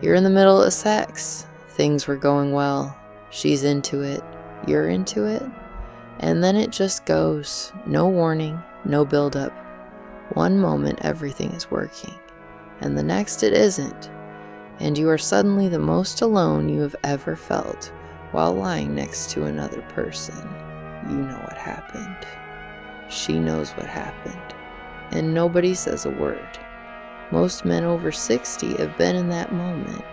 You're in the middle of sex. Things were going well. She's into it. You're into it. And then it just goes. No warning, no buildup. One moment everything is working, and the next it isn't. And you are suddenly the most alone you have ever felt while lying next to another person. You know what happened. She knows what happened. And nobody says a word. Most men over 60 have been in that moment.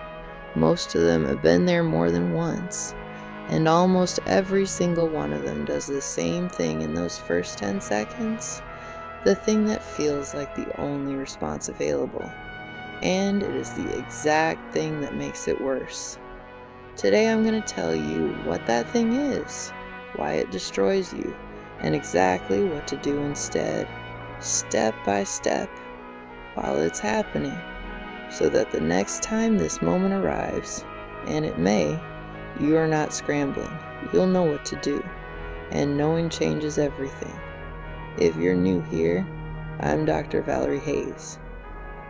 Most of them have been there more than once. And almost every single one of them does the same thing in those first 10 seconds. The thing that feels like the only response available. And it is the exact thing that makes it worse. Today I'm going to tell you what that thing is, why it destroys you, and exactly what to do instead, step by step, while it's happening, so that the next time this moment arrives, and it may, you are not scrambling. You'll know what to do, and knowing changes everything. If you're new here, I'm Dr. Valerie Hayes,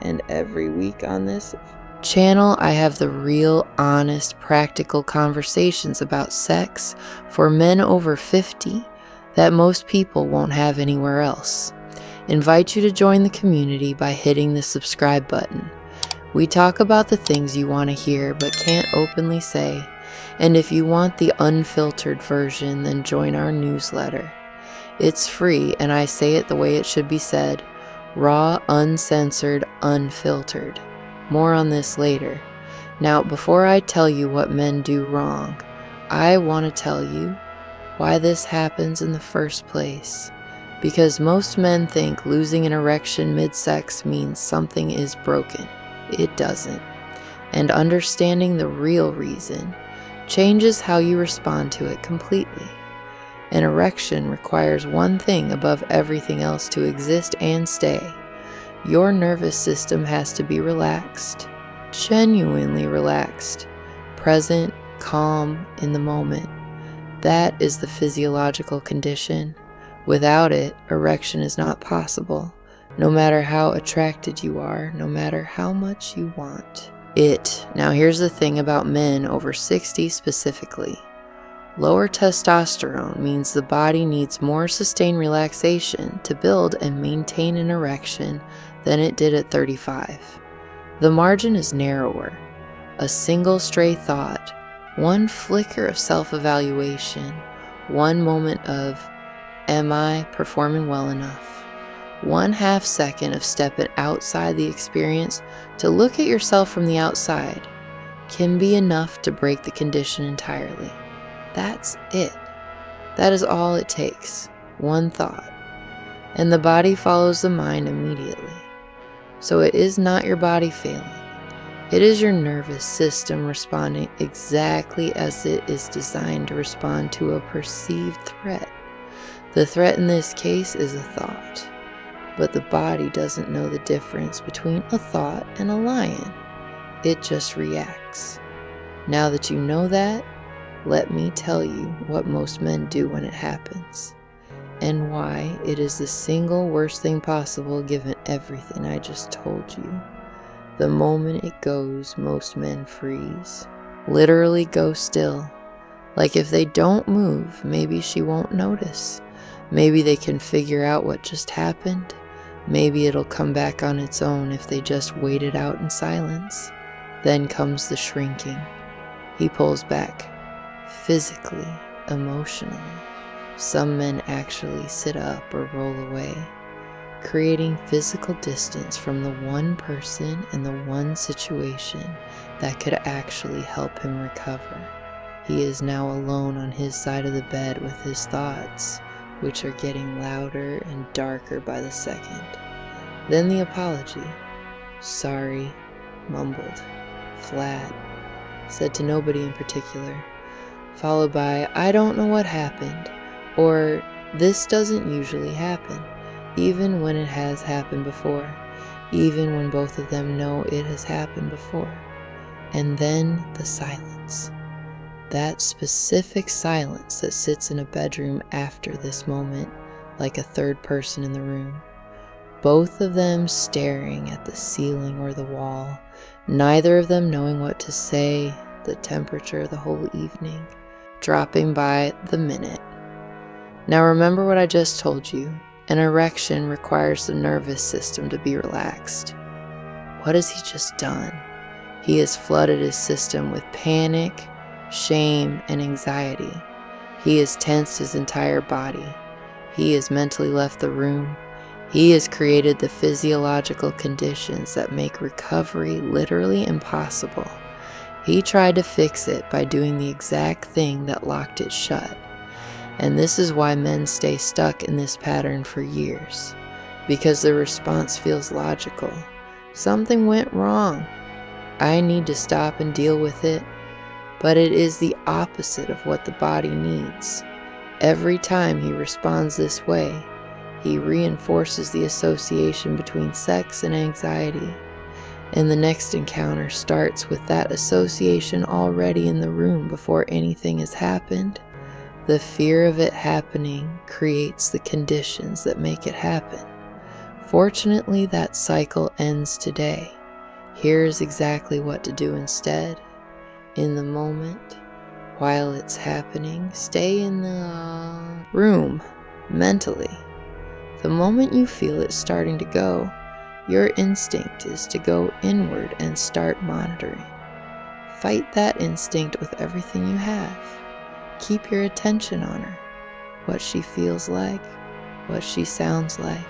and every week on this channel I have the real, honest, practical conversations about sex for men over 50 that most people won't have anywhere else. Invite you to join the community by hitting the subscribe button. We talk about the things you want to hear but can't openly say, and if you want the unfiltered version, then join our newsletter. It's free, and I say it the way it should be said: raw, uncensored, unfiltered. More on this later. Now, before I tell you what men do wrong, I want to tell you why this happens in the first place. Because most men think losing an erection mid-sex means something is broken. It doesn't. And understanding the real reason changes how you respond to it completely. An erection requires one thing above everything else to exist and stay. Your nervous system has to be relaxed, genuinely relaxed, present, calm, in the moment. That is the physiological condition. Without it, erection is not possible, no matter how attracted you are, no matter how much you want it. Now here's the thing about men over 60 specifically. Lower testosterone means the body needs more sustained relaxation to build and maintain an erection than it did at 35. The margin is narrower. A single stray thought, one flicker of self-evaluation, one moment of, am I performing well enough? 1/2 second of stepping outside the experience to look at yourself from the outside can be enough to break the condition entirely. That's it. That is all it takes. One thought. And the body follows the mind immediately. So it is not your body failing. It is your nervous system responding exactly as it is designed to respond to a perceived threat. The threat in this case is a thought. But the body doesn't know the difference between a thought and a lion. It just reacts. Now that you know that, let me tell you what most men do when it happens, and why it is the single worst thing possible given everything I just told you. The moment it goes, most men freeze. Literally go still. Like if they don't move, maybe she won't notice. Maybe they can figure out what just happened. Maybe it'll come back on its own if they just wait it out in silence. Then comes the shrinking. He pulls back. Physically, emotionally. Some men actually sit up or roll away, creating physical distance from the one person and the one situation that could actually help him recover. He is now alone on his side of the bed with his thoughts, which are getting louder and darker by the second. Then the apology. Sorry, mumbled, flat, said to nobody in particular, followed by, I don't know what happened, or this doesn't usually happen, even when it has happened before, even when both of them know it has happened before. And then the silence. That specific silence that sits in a bedroom after this moment, like a third person in the room. both of them staring at the ceiling or the wall, neither of them knowing what to say, the temperature the whole evening, dropping by the minute. Now remember what I just told you. An erection requires the nervous system to be relaxed. What has he just done? He has flooded his system with panic, shame, and anxiety. He has tensed his entire body. He has mentally left the room. He has created the physiological conditions that make recovery literally impossible. He tried to fix it by doing the exact thing that locked it shut. And this is why men stay stuck in this pattern for years. Because the response feels logical. Something went wrong. I need to stop and deal with it. But it is the opposite of what the body needs. Every time he responds this way, he reinforces the association between sex and anxiety. And the next encounter starts with that association already in the room before anything has happened. The fear of it happening creates the conditions that make it happen. Fortunately, that cycle ends today. Here's exactly what to do instead. In the moment, while it's happening, stay in the room mentally. The moment you feel it starting to go, your instinct is to go inward and start monitoring. Fight that instinct with everything you have. Keep your attention on her, what she feels like, what she sounds like,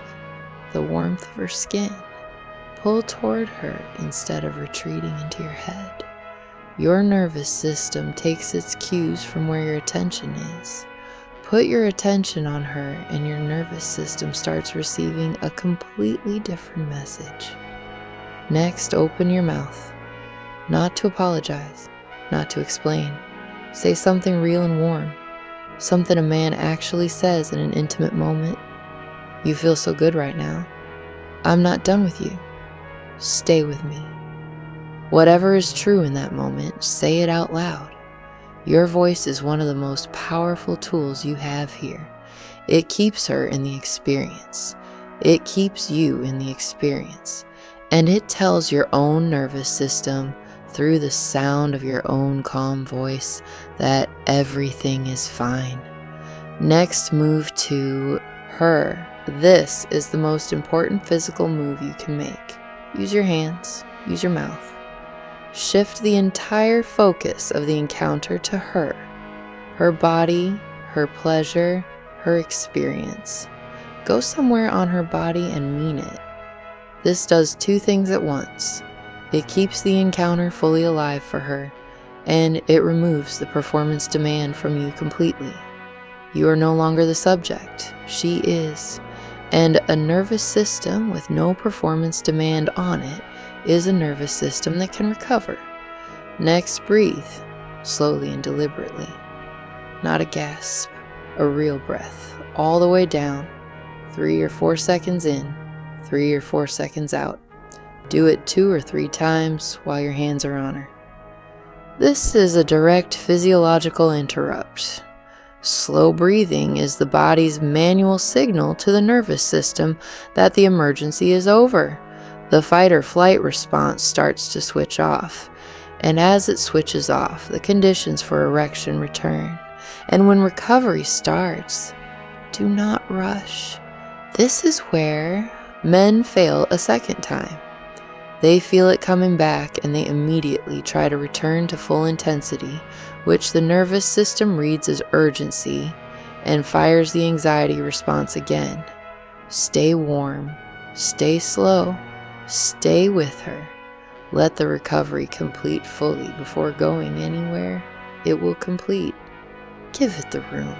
the warmth of her skin. Pull toward her instead of retreating into your head. Your nervous system takes its cues from where your attention is. Put your attention on her and your nervous system starts receiving a completely different message. Next, open your mouth. Not to apologize, not to explain. Say something real and warm. Something a man actually says in an intimate moment. You feel so good right now. I'm not done with you. Stay with me. Whatever is true in that moment, say it out loud. Your voice is one of the most powerful tools you have here. It keeps her in the experience. It keeps you in the experience. And it tells your own nervous system through the sound of your own calm voice that everything is fine. Next, move to her. This is the most important physical move you can make. Use your hands, use your mouth. Shift the entire focus of the encounter to her. Her body, her pleasure, her experience. Go somewhere on her body and mean it. This does two things at once. It keeps the encounter fully alive for her, and it removes the performance demand from you completely. You are no longer the subject. She is. And a nervous system with no performance demand on it is a nervous system that can recover. Next, breathe, slowly and deliberately. Not a gasp, a real breath, all the way down, 3 or 4 seconds in, 3 or 4 seconds out. Do it 2 or 3 times while your hands are on her. This is a direct physiological interrupt. Slow breathing is the body's manual signal to the nervous system that the emergency is over. The fight or flight response starts to switch off, and as it switches off, the conditions for erection return. And when recovery starts, do not rush. This is where men fail a second time. They feel it coming back and they immediately try to return to full intensity, which the nervous system reads as urgency and fires the anxiety response again. Stay warm, stay slow, stay with her. Let the recovery complete fully before going anywhere. It will complete. Give it the room.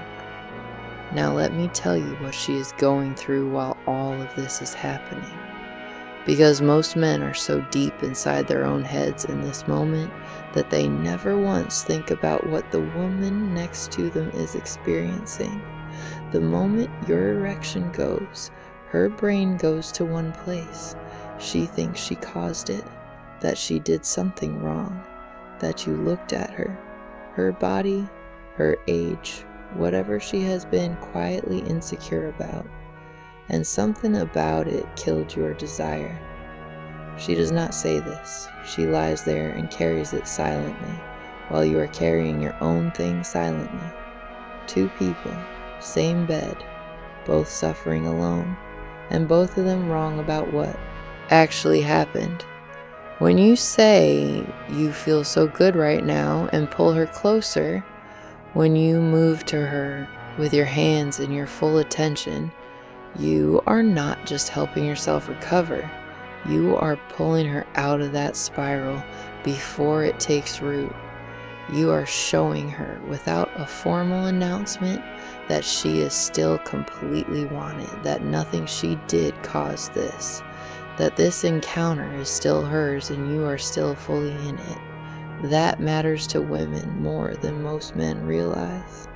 Now let me tell you what she is going through while all of this is happening. Because most men are so deep inside their own heads in this moment that they never once think about what the woman next to them is experiencing. The moment your erection goes, her brain goes to one place. She thinks she caused it, that she did something wrong, that you looked at her body, her age, whatever she has been quietly insecure about. and something about it killed your desire. She does not say this. She lies there and carries it silently, while you are carrying your own thing silently. 2 people, same bed, both suffering alone, and both of them wrong about what actually happened. When you say you feel so good right now and pull her closer, when you move to her with your hands and your full attention, you are not just helping yourself recover. You are pulling her out of that spiral before it takes root. You are showing her without a formal announcement that she is still completely wanted, that nothing she did caused this, that this encounter is still hers and you are still fully in it. That matters to women more than most men realize.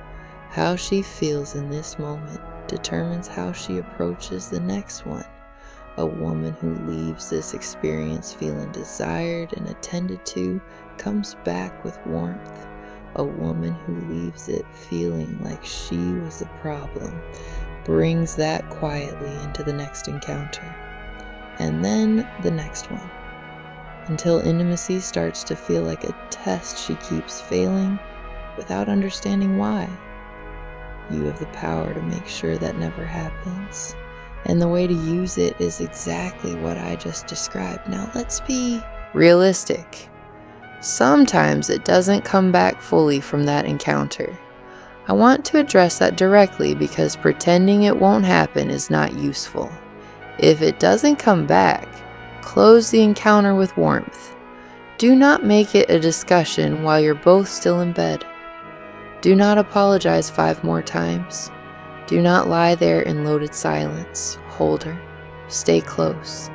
How she feels in this moment determines how she approaches the next one. A woman who leaves this experience feeling desired and attended to comes back with warmth. A woman who leaves it feeling like she was the problem brings that quietly into the next encounter, and then the next one, until intimacy starts to feel like a test she keeps failing without understanding why. You have the power to make sure that never happens. And the way to use it is exactly what I just described. Now let's be realistic. Sometimes it doesn't come back fully from that encounter. I want to address that directly because pretending it won't happen is not useful. If it doesn't come back, close the encounter with warmth. Do not make it a discussion while you're both still in bed. Do not apologize 5 more times. Do not lie there in loaded silence. Hold her. Stay close.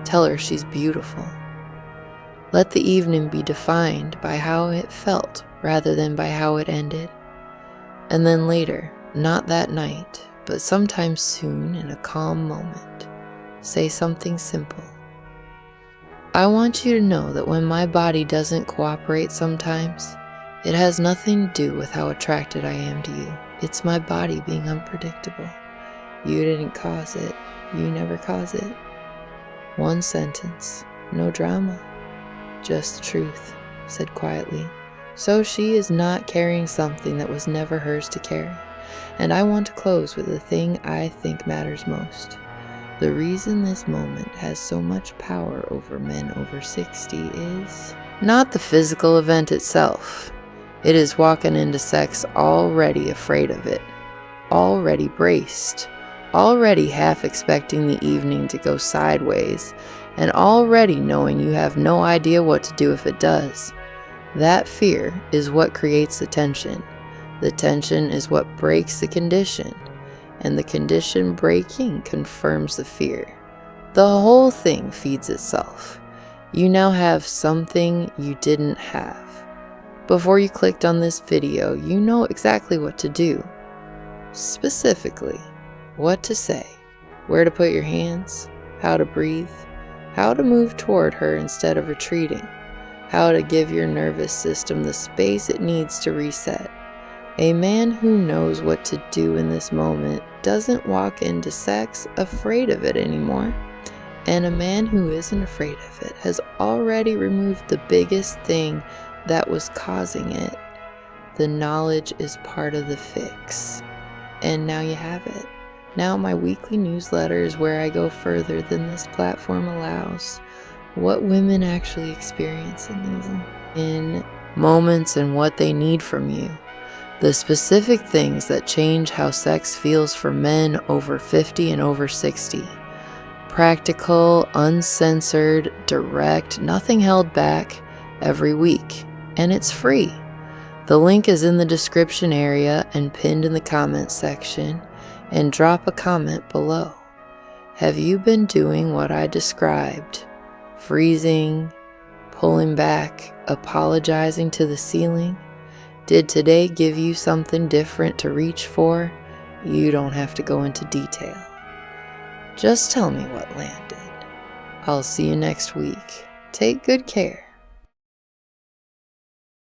Tell her she's beautiful. Let the evening be defined by how it felt rather than by how it ended. And then later, not that night, but sometime soon in a calm moment, say something simple. I want you to know that when my body doesn't cooperate sometimes, it has nothing to do with how attracted I am to you. It's my body being unpredictable. You didn't cause it. You never cause it. 1 sentence. No drama. Just the truth, said quietly. So she is not carrying something that was never hers to carry. And I want to close with the thing I think matters most. The reason this moment has so much power over men over 60 is not the physical event itself. It is walking into sex already afraid of it, already braced, already half expecting the evening to go sideways, and already knowing you have no idea what to do if it does. That fear is what creates the tension. The tension is what breaks the condition, and the condition breaking confirms the fear. The whole thing feeds itself. You now have something you didn't have. Before you clicked on this video, you know exactly what to do. Specifically, what to say, where to put your hands, how to breathe, how to move toward her instead of retreating, how to give your nervous system the space it needs to reset. A man who knows what to do in this moment doesn't walk into sex afraid of it anymore. And a man who isn't afraid of it has already removed the biggest thing that was causing it. The knowledge is part of the fix. And now you have it. Now my weekly newsletter is where I go further than this platform allows. What women actually experience in moments and what they need from you. The specific things that change how sex feels for men over 50 and over 60. Practical, uncensored, direct, nothing held back, every week. And it's free. The link is in the description area and pinned in the comments section, and drop a comment below. Have you been doing what I described? Freezing, pulling back, apologizing to the ceiling? Did today give you something different to reach for? You don't have to go into detail. Just tell me what landed. I'll see you next week. Take good care.